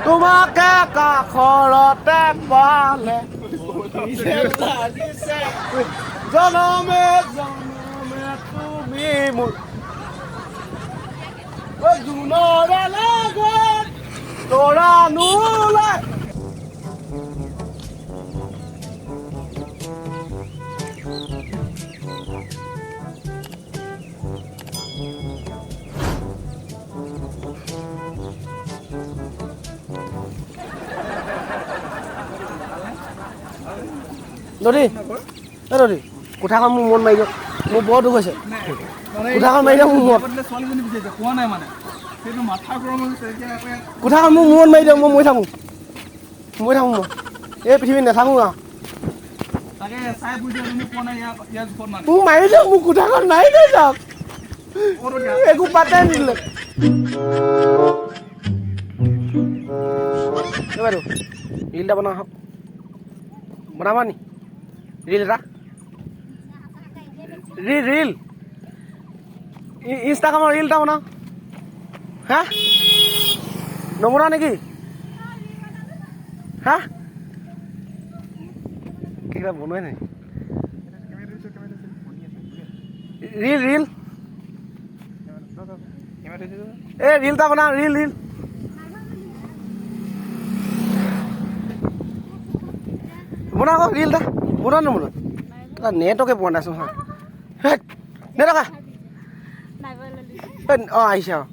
তোমাকে কাষৰতে পালে জনমে জনমে তুমি মোৰ জোনৰে লগত তৰা নোলায় দৰি দৰি কোঠাখন মোৰ মন মাৰি দিয়ক মোৰ বৰ দুখ হৈছে কোঠাখন মাৰি দিয়ক মোৰ মন কোঠাখন মোৰ মন মাৰি দিয়ক মই মৰি থাকোঁ মই এই পৃথিৱীত নাথাকোঁ আৰু মোক মাৰি দিয়ক মোক কোঠাখন মাৰি দিয়ক যাওক একো পাতে নিদিলে বাইদেউ ৰিল এটা বনাওঁ আহক বনাবা নি ৰিল এটা ৰিল ইনষ্টাগ্ৰামৰ ৰিল এটা বনাওঁ হা নবনা নেকি হা কিবা বনোৱাই নাই ৰিল এই ৰিল এটা বনাওঁ ৰিল বনা আকৌ ৰিল এটা বনা নবনা তাৰ নেটকে পোৱা নাইচোন হা নেটকা অঁ আহিছে অঁ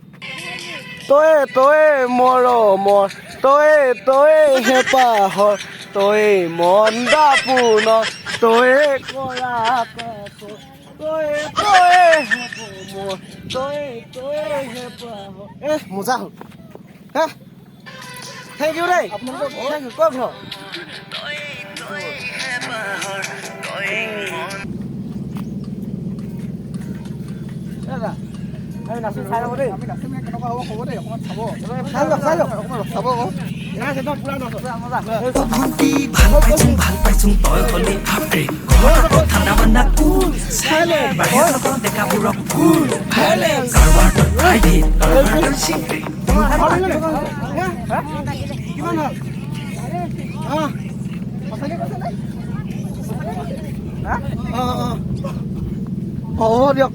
তই মৰমৰ তই হেঁপাহৰ তই মন্দা পূৰ্ণ তই কৰা তই মজা হ'ল হে থেংক ইউ দেই আপোনালোকক থেংক ইউ ক'ত ঘৰ দাদা আমি নাচি চাই ল'ব দেই আমি নাচিম কেনেকুৱা হ'ব হ'ব দেই অকণমান চাব চাই লওক অকণমান চাব আকৌ ভাল পাইছো তই হলি ভাপৰে ঠাণ্ডা মান্দা কুল বাহিৰত দেখাবোৰক কুল কাৰোবাৰ তই প্ৰাইভেট কাৰোবাৰ তই চিক্ৰেট কিমান হ'ল হ'ব দিয়ক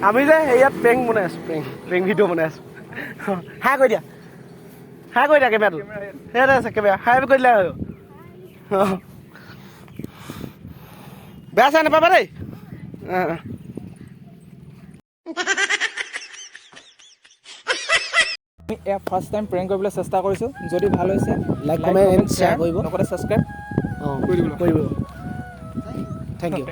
আমি যে ইয়াত প্ৰেংক বনাই আছো প্ৰেংক ভিডিঅ' বনাই আছো হাই কৰি দিয়া কেমেৰাটো সেইয়াতে আছে কেমেৰা হাই কৰি দিলে আৰু বেয়া চাই নাপাবা দেই এয়া ফাৰ্ষ্ট টাইম প্ৰেংক কৰিবলৈ চেষ্টা কৰিছোঁ যদি ভাল হৈছে লাইক কমেণ্ট শ্বেয়াৰ কৰিব লগতে ছাবস্ক্ৰাইব কৰিব থেংক ইউ